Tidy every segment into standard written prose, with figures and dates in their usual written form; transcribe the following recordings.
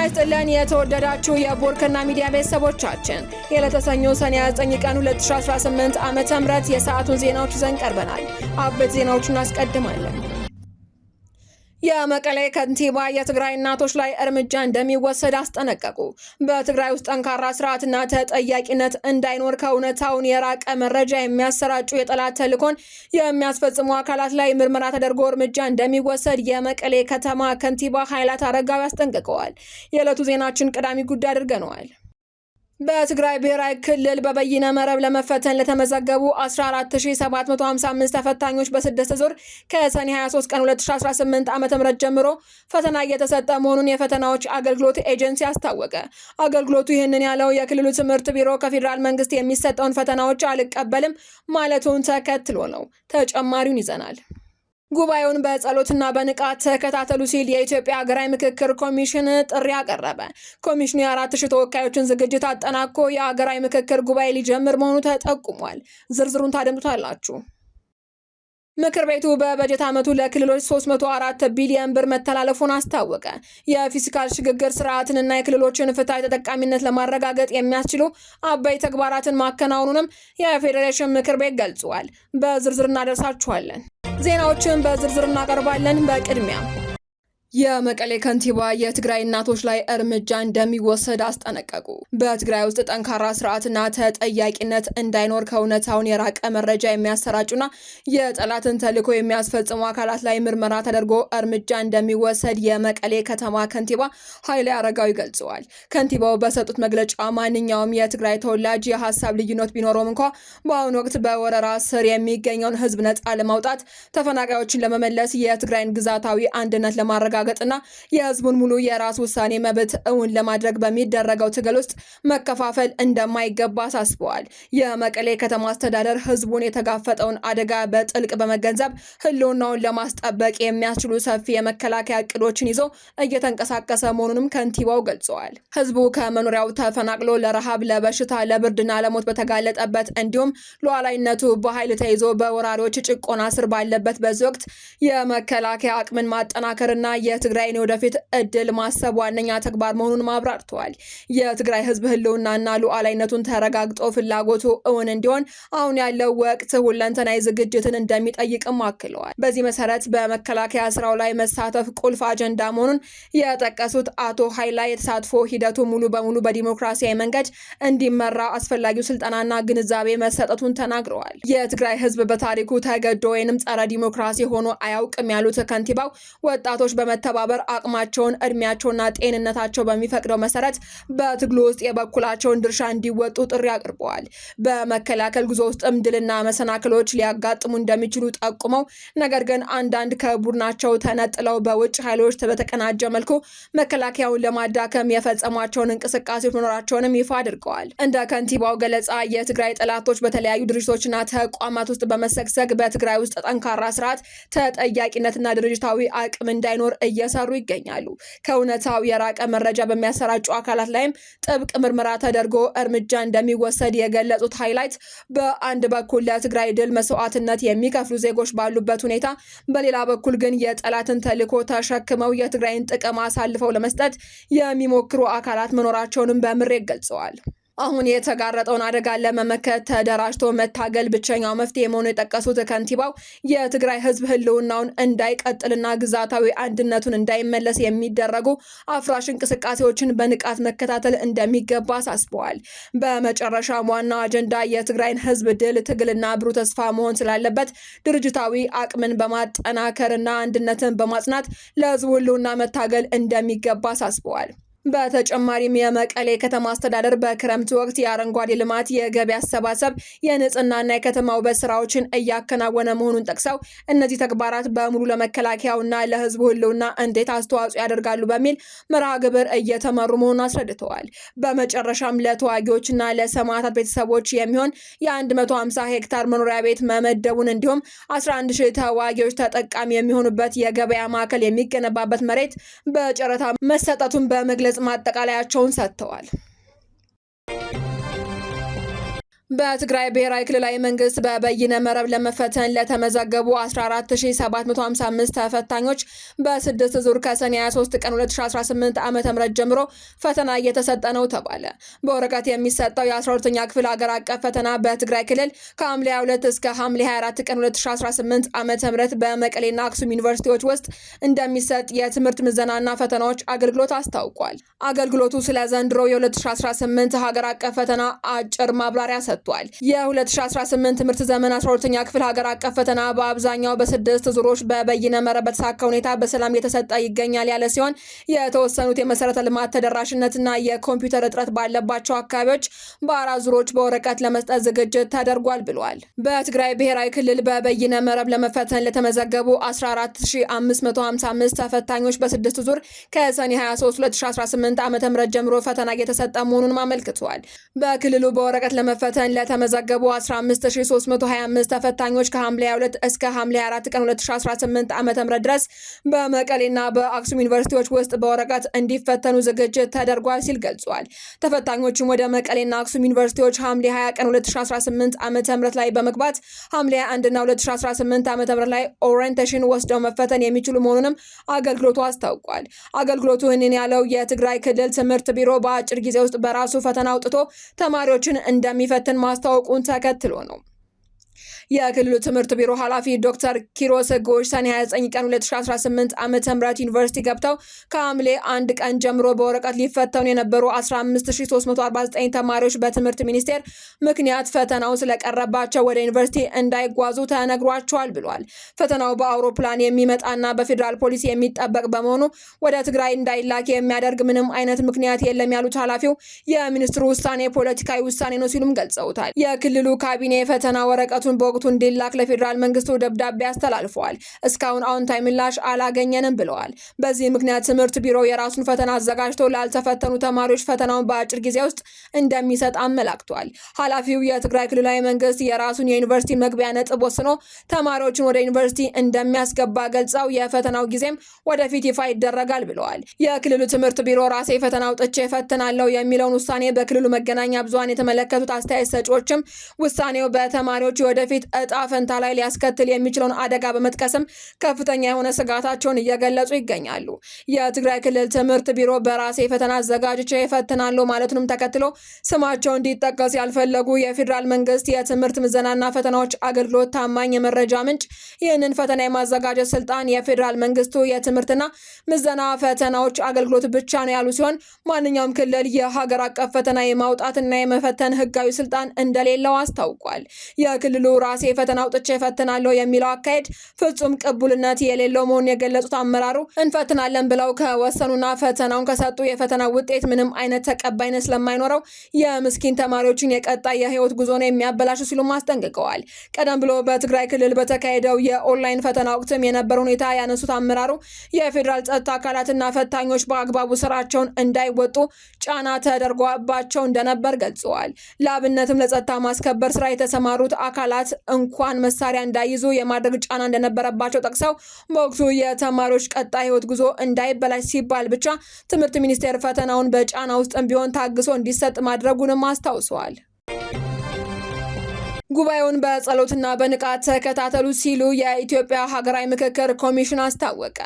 ይስጥልን የተወደዳችሁ የቦርከና ሚዲያ ቤተሰቦቻችን የለተሰኞ ሰኔ 9 ቀን 2018 ዓመተ ምህረት የሰዓቱን ዜናዎች ይዘን ቀርበናል። አበይት ዜናዎቹን አስቀድማለን። የመቀሌ ከንቲባ የትግራይ እናቶች ላይ እርምጃ እንደሚወሰድ አስጠነቀቁ። በትግራይ ውስጥ ጠንካራ ስርዓትና ተጠያቂነት እንዳይኖር ከእውነታውን የራቀ መረጃ የሚያሰራጩ የጠላት ተልዕኮን የሚያስፈጽሙ አካላት ላይ ምርመራ ተደርጎ እርምጃ እንደሚወሰድ የመቀሌ ከተማ ከንቲባ ኃይላት አረጋዊ አስጠንቅቀዋል። የዕለቱ ዜናችን ቀዳሚ ጉዳይ አድርገነዋል። በትግራይ ብሔራዊ ክልል በበይነ መረብ ለመፈተን ለተመዘገቡ 14755 ተፈታኞች በስድስት ዙር ከሰኔ 23 ቀን 2018 ዓ.ም ጀምሮ ፈተና እየተሰጠ መሆኑን የፈተናዎች አገልግሎት ኤጀንሲ አስታወቀ። አገልግሎቱ ይህንን ያለው የክልሉ ትምህርት ቢሮ ከፌዴራል መንግስት የሚሰጠውን ፈተናዎች አልቀበልም ማለቱን ተከትሎ ነው። ተጨማሪውን ይዘናል። ጉባኤውን በጸሎትና በንቃት ተከታተሉ ሲል የኢትዮጵያ ሀገራዊ ምክክር ኮሚሽን ጥሪ አቀረበ። ኮሚሽኑ የ4000 ተወካዮችን ዝግጅት አጠናቆ የሀገራዊ ምክክር ጉባኤ ሊጀምር መሆኑ ተጠቁሟል። ዝርዝሩን ታደምጡታላችሁ። ምክር ቤቱ በበጀት ዓመቱ ለክልሎች 304 ቢሊዮን ብር መተላለፉን አስታወቀ። የፊስካል ሽግግር ስርዓትንና የክልሎችን ፍትሃዊ ተጠቃሚነት ለማረጋገጥ የሚያስችሉ አበይ ተግባራትን ማከናወኑንም የፌዴሬሽን ምክር ቤት ገልጿል። በዝርዝር እናደርሳችኋለን። ዜናዎችን በዝርዝር እናቀርባለን። በቅድሚያ የመቀሌ ከንቲባ የትግራይ እናቶች ላይ እርምጃ እንደሚወሰድ አስጠነቀቁ። በትግራይ ውስጥ ጠንካራ ስርዓትና ተጠያቂነት እንዳይኖር ከእውነታውን የራቀ መረጃ የሚያሰራጩና የጠላትን ተልዕኮ የሚያስፈጽሙ አካላት ላይ ምርመራ ተደርጎ እርምጃ እንደሚወሰድ የመቀሌ ከተማ ከንቲባ ኃይሌ አረጋዊ ገልጸዋል። ከንቲባው በሰጡት መግለጫ ማንኛውም የትግራይ ተወላጅ የሀሳብ ልዩነት ቢኖረውም እንኳ በአሁኑ ወቅት በወረራ ስር የሚገኘውን ህዝብ ነጻ ለማውጣት፣ ተፈናቃዮችን ለመመለስ፣ የትግራይን ግዛታዊ አንድነት ለማረጋገጥ ና የህዝቡን ሙሉ የራስ ውሳኔ መብት እውን ለማድረግ በሚደረገው ትግል ውስጥ መከፋፈል እንደማይገባ አሳስበዋል። የመቀሌ ከተማ አስተዳደር ህዝቡን የተጋፈጠውን አደጋ በጥልቅ በመገንዘብ ህልውናውን ለማስጠበቅ የሚያስችሉ ሰፊ የመከላከያ እቅዶችን ይዞ እየተንቀሳቀሰ መሆኑንም ከንቲባው ገልጸዋል። ህዝቡ ከመኖሪያው ተፈናቅሎ ለረሃብ፣ ለበሽታ፣ ለብርድና ለሞት በተጋለጠበት እንዲሁም ሉዓላዊነቱ በኃይል ተይዞ በወራሪዎች ጭቆና ስር ባለበት በዚህ ወቅት የመከላከያ አቅምን ማጠናከርና የትግራይን ወደፊት እድል ማሰብ ዋነኛ ተግባር መሆኑን አብራርተዋል። የትግራይ ህዝብ ህልውናና ሉዓላዊነቱን ተረጋግጦ ፍላጎቱ እውን እንዲሆን አሁን ያለው ወቅት ሁለንተናዊ ዝግጅትን እንደሚጠይቅም አክለዋል። በዚህ መሰረት በመከላከያ ስራው ላይ መሳተፍ ቁልፍ አጀንዳ መሆኑን የጠቀሱት አቶ ኃይላ የተሳትፎ ሂደቱ ሙሉ በሙሉ በዲሞክራሲያዊ መንገድ እንዲመራ አስፈላጊው ስልጠናና ግንዛቤ መሰጠቱን ተናግረዋል። የትግራይ ህዝብ በታሪኩ ተገዶ ወይንም ጸረ ዲሞክራሲ ሆኖ አያውቅም ያሉት ከንቲባው ወጣቶች በመተባበር አቅማቸውን፣ እድሜያቸውና ጤንነታቸው በሚፈቅደው መሰረት በትግሉ ውስጥ የበኩላቸውን ድርሻ እንዲወጡ ጥሪ አቅርበዋል። በመከላከል ጉዞ ውስጥም ድልና መሰናክሎች ሊያጋጥሙ እንደሚችሉ ጠቁመው ነገር ግን አንዳንድ ከቡድናቸው ተነጥለው በውጭ ኃይሎች በተቀናጀ መልኩ መከላከያውን ለማዳከም የፈጸሟቸውን እንቅስቃሴዎች መኖራቸውንም ይፋ አድርገዋል። እንደ ከንቲባው ገለጻ የትግራይ ጠላቶች በተለያዩ ድርጅቶችና ተቋማት ውስጥ በመሰግሰግ በትግራይ ውስጥ ጠንካራ ስርዓት፣ ተጠያቂነትና ድርጅታዊ አቅም እንዳይኖር እየሰሩ ይገኛሉ። ከእውነታው የራቀ መረጃ በሚያሰራጩ አካላት ላይም ጥብቅ ምርመራ ተደርጎ እርምጃ እንደሚወሰድ የገለጹት ሃይላይት በአንድ በኩል ለትግራይ ድል መስዋዕትነት የሚከፍሉ ዜጎች ባሉበት ሁኔታ፣ በሌላ በኩል ግን የጠላትን ተልዕኮ ተሸክመው የትግራይን ጥቅም አሳልፈው ለመስጠት የሚሞክሩ አካላት መኖራቸውንም በምሬት ገልጸዋል። አሁን የተጋረጠውን አደጋ ለመመከት ተደራጅቶ መታገል ብቸኛው መፍትሄ መሆኑን የጠቀሱት ከንቲባው የትግራይ ህዝብ ህልውናውን እንዳይቀጥልና ግዛታዊ አንድነቱን እንዳይመለስ የሚደረጉ አፍራሽ እንቅስቃሴዎችን በንቃት መከታተል እንደሚገባ አሳስበዋል። በመጨረሻም ዋናው አጀንዳ የትግራይን ህዝብ ድል፣ ትግልና ብሩህ ተስፋ መሆን ስላለበት ድርጅታዊ አቅምን በማጠናከርና አንድነትን በማጽናት ለህዝቡ ህልውና መታገል እንደሚገባ አሳስበዋል። በተጨማሪም የመቀሌ ከተማ አስተዳደር በክረምት ወቅት የአረንጓዴ ልማት፣ የገቢ አሰባሰብ፣ የንጽህናና የከተማ ውበት ስራዎችን እያከናወነ መሆኑን ጠቅሰው እነዚህ ተግባራት በሙሉ ለመከላከያውና ለህዝቡ ህልውና እንዴት አስተዋጽኦ ያደርጋሉ በሚል መርሃ ግብር እየተመሩ መሆኑን አስረድተዋል። በመጨረሻም ለተዋጊዎችና ለሰማዕታት ቤተሰቦች የሚሆን የ150 ሄክታር መኖሪያ ቤት መመደቡን እንዲሁም 11000 ተዋጊዎች ተጠቃሚ የሚሆኑበት የገበያ ማዕከል የሚገነባበት መሬት በጨረታ መሰጠቱን በመግለጽ ማጠቃለያቸውን ሰጥተዋል። በትግራይ ብሔራዊ ክልላዊ መንግስት በበይነ መረብ ለመፈተን ለተመዘገቡ 14755 ተፈታኞች በ6 ዙር ከሰኔ 23 ቀን 2018 ዓ.ም ጀምሮ ፈተና እየተሰጠ ነው ተባለ። በወረቀት የሚሰጠው የ12ኛ ክፍል ሀገር አቀፍ ፈተና በትግራይ ክልል ከሐምሌ 22 እስከ ሐምሌ 24 ቀን 2018 ዓ.ም በመቀሌና አክሱም ዩኒቨርሲቲዎች ውስጥ እንደሚሰጥ የትምህርት ምዘናና ፈተናዎች አገልግሎት አስታውቋል። አገልግሎቱ ስለ ዘንድሮ የ2018 ሀገር አቀፍ ፈተና አጭር ማብራሪያ ሰጥቷል። የ2018 ትምህርት ዘመን 12ኛ ክፍል ሀገር አቀፍ ፈተና በአብዛኛው በ6 ዙሮች በበይነ መረብ በተሳካ ሁኔታ በሰላም እየተሰጠ ይገኛል ያለ ሲሆን የተወሰኑት የመሰረተ ልማት ተደራሽነትና የኮምፒውተር እጥረት ባለባቸው አካባቢዎች በ4 ዙሮች በወረቀት ለመስጠት ዝግጅት ተደርጓል ብሏል። በትግራይ ብሔራዊ ክልል በበይነ መረብ ለመፈተን ለተመዘገቡ 14555 ተፈታኞች በ6 ዙር ከሰኔ 23 2018 ዓ.ም ጀምሮ ፈተና እየተሰጠ መሆኑን አመልክቷል። በክልሉ በወረቀት ለመፈተን ለተመዘገቡ 15325 ተፈታኞች ከሐምሌ 22 እስከ ሐምሌ 4 ቀን 2018 ዓ.ም ድረስ በመቀሌና በአክሱም ዩኒቨርሲቲዎች ውስጥ በወረቀት እንዲፈተኑ ዝግጅት ተደርጓል ሲል ገልጿል። ተፈታኞቹም ወደ መቀሌና አክሱም ዩኒቨርሲቲዎች ሐምሌ 20 ቀን 2018 ዓ.ም ላይ በመግባት ሐምሌ 1 እና 2018 ዓ.ም ላይ ኦሪየንቴሽን ወስደው መፈተን የሚችሉ መሆኑንም አገልግሎቱ አስታውቋል። አገልግሎቱ ይህንን ያለው የትግራይ ክልል ትምህርት ቢሮ በአጭር ጊዜ ውስጥ በራሱ ፈተና አውጥቶ ተማሪዎችን እንደሚፈትን ማስታወቁን ተከትሎ ነው። የክልሉ ትምህርት ቢሮ ኃላፊ ዶክተር ኪሮስ ጎሽ ሰኔ 29 ቀን 2018 ዓ.ም ዩኒቨርሲቲ ገብተው ከሐምሌ 1 ቀን ጀምሮ በወረቀት ሊፈተኑ የነበሩ 15349 ተማሪዎች በትምህርት ሚኒስቴር ምክንያት ፈተናው ስለቀረባቸው ወደ ዩኒቨርሲቲ እንዳይጓዙ ተነግሯቸዋል ብሏል። ፈተናው በአውሮፕላን የሚመጣና በፌዴራል ፖሊስ የሚጠበቅ በመሆኑ ወደ ትግራይ እንዳይላክ የሚያደርግ ምንም አይነት ምክንያት የለም ያሉት ኃላፊው የሚኒስትሩ ውሳኔ ፖለቲካዊ ውሳኔ ነው ሲሉም ገልጸውታል። የክልሉ ካቢኔ ፈተና ወረቀቱን በወቅቱ እንዲላክ ለፌዴራል መንግስቱ ደብዳቤ አስተላልፈዋል። እስካሁን አዎንታዊ ምላሽ አላገኘንም ብለዋል። በዚህ ምክንያት ትምህርት ቢሮ የራሱን ፈተና አዘጋጅቶ ላልተፈተኑ ተማሪዎች ፈተናውን በአጭር ጊዜ ውስጥ እንደሚሰጥ አመላክቷል። ኃላፊው የትግራይ ክልላዊ መንግስት የራሱን የዩኒቨርሲቲ መግቢያ ነጥብ ወስኖ ተማሪዎችን ወደ ዩኒቨርሲቲ እንደሚያስገባ ገልጸው የፈተናው ጊዜም ወደፊት ይፋ ይደረጋል ብለዋል። የክልሉ ትምህርት ቢሮ ራሴ ፈተና አውጥቼ ፈትናለሁ የሚለውን ውሳኔ በክልሉ መገናኛ ብዙሃን የተመለከቱት አስተያየት ሰጪዎችም ውሳኔው በተማሪዎች ወደፊት እጣ ፈንታ ላይ ሊያስከትል የሚችለውን አደጋ በመጥቀስም ከፍተኛ የሆነ ስጋታቸውን እየገለጹ ይገኛሉ። የትግራይ ክልል ትምህርት ቢሮ በራሴ ፈተና አዘጋጅቼ እፈትናለሁ ማለቱንም ተከትሎ ስማቸው እንዲጠቀስ ያልፈለጉ የፌዴራል መንግስት የትምህርት ምዘናና ፈተናዎች አገልግሎት ታማኝ የመረጃ ምንጭ ይህንን ፈተና የማዘጋጀት ስልጣን የፌዴራል መንግስቱ የትምህርትና ምዘና ፈተናዎች አገልግሎት ብቻ ነው ያሉ ሲሆን ማንኛውም ክልል የሀገር አቀፍ ፈተና የማውጣትና የመፈተን ህጋዊ ስልጣን እንደሌለው አስታውቋል። የክልሉ ራሴ ፈተና አውጥቼ እፈትናለሁ የሚለው አካሄድ ፍጹም ቅቡልነት የሌለው መሆኑን የገለጹት አመራሩ እንፈትናለን ብለው ከወሰኑና ፈተናውን ከሰጡ የፈተና ውጤት ምንም አይነት ተቀባይነት ስለማይኖረው የምስኪን ተማሪዎችን የቀጣይ የህይወት ጉዞ ነው የሚያበላሹ ሲሉም አስጠንቅቀዋል። ቀደም ብሎ በትግራይ ክልል በተካሄደው የኦንላይን ፈተና ወቅትም የነበረ ሁኔታ ያነሱት አመራሩ የፌዴራል ጸጥታ አካላትና ፈታኞች በአግባቡ ስራቸውን እንዳይወጡ ጫና ተደርጓባቸው እንደነበር ገልጸዋል። ለአብነትም ለጸጥታ ማስከበር ስራ የተሰማሩት አካላት እንኳን መሳሪያ እንዳይዙ የማድረግ ጫና እንደነበረባቸው ጠቅሰው በወቅቱ የተማሪዎች ቀጣይ ህይወት ጉዞ እንዳይበላሽ ሲባል ብቻ ትምህርት ሚኒስቴር ፈተናውን በጫና ውስጥም ቢሆን ታግሶ እንዲሰጥ ማድረጉንም አስታውሰዋል። ጉባኤውን በጸሎትና በንቃት ተከታተሉ ሲሉ የኢትዮጵያ ሀገራዊ ምክክር ኮሚሽን አስታወቀ።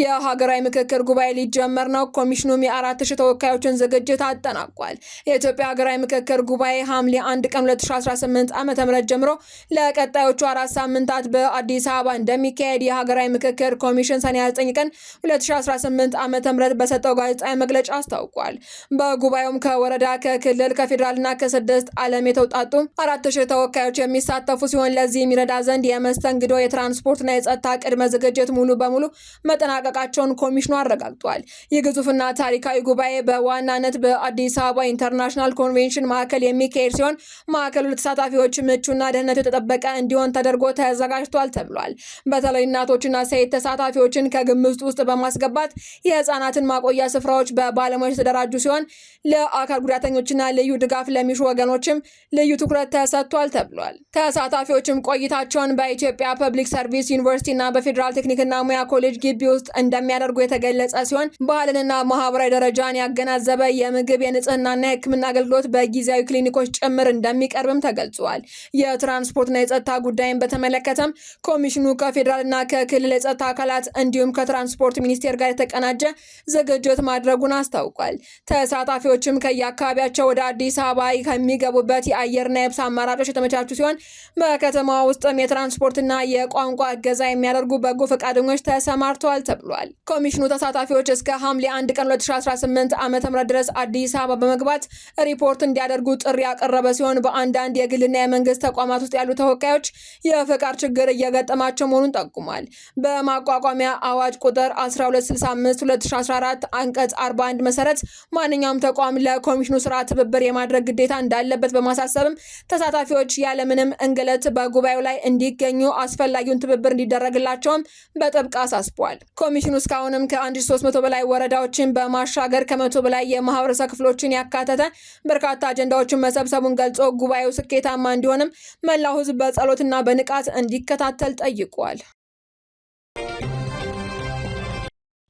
የሀገራዊ ምክክር ጉባኤ ሊጀመር ነው። ኮሚሽኑም የ4000 ተወካዮችን ዝግጅት አጠናቋል። የኢትዮጵያ ሀገራዊ ምክክር ጉባኤ ሐምሌ 1 ቀን 2018 ዓ.ም ጀምሮ ለቀጣዮቹ 4 ሳምንታት በአዲስ አበባ እንደሚካሄድ የሀገራዊ ምክክር ኮሚሽን ሰኔ 9 ቀን 2018 ዓ.ም በሰጠው ጋዜጣዊ መግለጫ አስታውቋል። በጉባኤውም ከወረዳ፣ ከክልል፣ ከፌዴራልና ከ6 ዓለም የተውጣጡ 4000 ተወካዮች የሚሳተፉ ሲሆን ለዚህ የሚረዳ ዘንድ የመስተንግዶ፣ የትራንስፖርትና የጸጥታ ቅድመ ዝግጅት ሙሉ በሙሉ መጠናቀቃቸውን ኮሚሽኑ አረጋግጧል። ይህ ግዙፍና ታሪካዊ ጉባኤ በዋናነት በአዲስ አበባ ኢንተርናሽናል ኮንቬንሽን ማዕከል የሚካሄድ ሲሆን ማዕከሉ ለተሳታፊዎች ምቹና ደህንነቱ የተጠበቀ እንዲሆን ተደርጎ ተዘጋጅቷል ተብሏል። በተለይ እናቶችና ሴት ተሳታፊዎችን ከግምት ውስጥ በማስገባት የህፃናትን ማቆያ ስፍራዎች በባለሙያዎች የተደራጁ ሲሆን ለአካል ጉዳተኞችና ልዩ ድጋፍ ለሚሹ ወገኖችም ልዩ ትኩረት ተሰጥቷል ተብሏል። ተብሏል። ተሳታፊዎችም ቆይታቸውን በኢትዮጵያ ፐብሊክ ሰርቪስ ዩኒቨርሲቲና በፌዴራል ቴክኒክና ሙያ ኮሌጅ ግቢ ውስጥ እንደሚያደርጉ የተገለጸ ሲሆን ባህልንና ማህበራዊ ደረጃን ያገናዘበ የምግብ የንጽህናና የሕክምና አገልግሎት በጊዜያዊ ክሊኒኮች ጭምር እንደሚቀርብም ተገልጿል። የትራንስፖርትና የጸጥታ ጉዳይን በተመለከተም ኮሚሽኑ ከፌዴራልና ከክልል የጸጥታ አካላት እንዲሁም ከትራንስፖርት ሚኒስቴር ጋር የተቀናጀ ዝግጅት ማድረጉን አስታውቋል። ተሳታፊዎችም ከየአካባቢያቸው ወደ አዲስ አበባ ከሚገቡበት የአየርና የብስ አማራጮች የተመቻቹ ሲሆን በከተማ ውስጥም የትራንስፖርትና የቋንቋ እገዛ የሚያደርጉ በጎ ፈቃደኞች ተሰማርተዋል ተብሏል። ኮሚሽኑ ተሳታፊዎች እስከ ሐምሌ 1 ቀን 2018 ዓ.ም ድረስ አዲስ አበባ በመግባት ሪፖርት እንዲያደርጉ ጥሪ ያቀረበ ሲሆን በአንዳንድ የግልና የመንግስት ተቋማት ውስጥ ያሉ ተወካዮች የፈቃድ ችግር እየገጠማቸው መሆኑን ጠቁሟል። በማቋቋሚያ አዋጅ ቁጥር 1265/2014 አንቀጽ 41 መሰረት ማንኛውም ተቋም ለኮሚሽኑ ስራ ትብብር የማድረግ ግዴታ እንዳለበት በማሳሰብም ተሳታፊዎች ያለምንም እንግልት በጉባኤው ላይ እንዲገኙ አስፈላጊውን ትብብር እንዲደረግላቸውም በጥብቅ አሳስቧል። ኮሚሽኑ እስካሁንም ከ1300 በላይ ወረዳዎችን በማሻገር ከ100 በላይ የማህበረሰብ ክፍሎችን ያካተተ በርካታ አጀንዳዎችን መሰብሰቡን ገልጾ ጉባኤው ስኬታማ እንዲሆንም መላው ህዝብ በጸሎትና በንቃት እንዲከታተል ጠይቋል።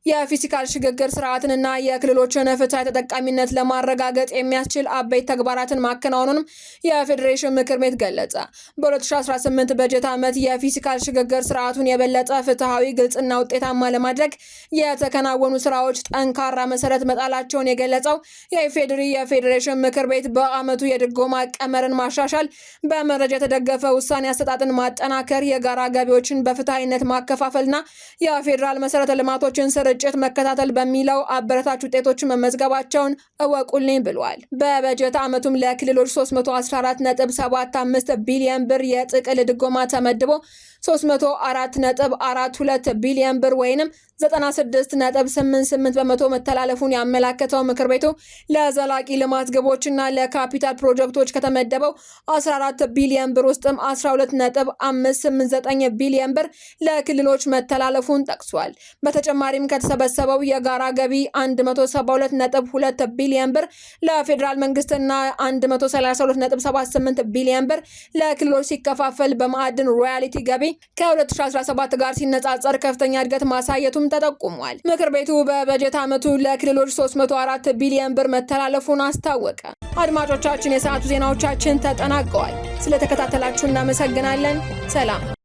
የፊስካል ሽግግር ስርዓትንና የክልሎችን ፍትሃዊ ተጠቃሚነት ለማረጋገጥ የሚያስችል አበይት ተግባራትን ማከናወኑንም የፌዴሬሽን ምክር ቤት ገለጸ። በ2018 በጀት ዓመት የፊስካል ሽግግር ስርዓቱን የበለጠ ፍትሃዊ፣ ግልጽና ውጤታማ ለማድረግ የተከናወኑ ስራዎች ጠንካራ መሰረት መጣላቸውን የገለጸው የኢፌዴሪ የፌዴሬሽን ምክር ቤት በዓመቱ የድጎማ ቀመርን ማሻሻል፣ በመረጃ የተደገፈ ውሳኔ አሰጣጥን ማጠናከር፣ የጋራ ገቢዎችን በፍትሃዊነት ማከፋፈልና የፌዴራል መሰረተ ልማቶችን ርጭት መከታተል በሚለው አበረታች ውጤቶች መመዝገባቸውን እወቁልኝ ብሏል። በበጀት ዓመቱም ለክልሎች 314.75 ቢሊዮን ብር የጥቅል ድጎማ ተመድቦ 304.42 ቢሊዮን ብር ወይንም 96.88 በመቶ መተላለፉን ያመላከተው ምክር ቤቱ ለዘላቂ ልማት ግቦችና ለካፒታል ፕሮጀክቶች ከተመደበው 14 ቢሊዮን ብር ውስጥም 12.589 ቢሊዮን ብር ለክልሎች መተላለፉን ጠቅሷል። በተጨማሪም ከተሰበሰበው የጋራ ገቢ 172.2 ቢሊዮን ብር ለፌዴራል መንግስትና 132.78 ቢሊዮን ብር ለክልሎች ሲከፋፈል በማዕድን ሮያሊቲ ገቢ ከ2017 ጋር ሲነጻጸር ከፍተኛ እድገት ማሳየቱም ተጠቁሟል። ምክር ቤቱ በበጀት ዓመቱ ለክልሎች 304 ቢሊዮን ብር መተላለፉን አስታወቀ። አድማጮቻችን፣ የሰዓቱ ዜናዎቻችን ተጠናቀዋል። ስለተከታተላችሁ እናመሰግናለን። ሰላም።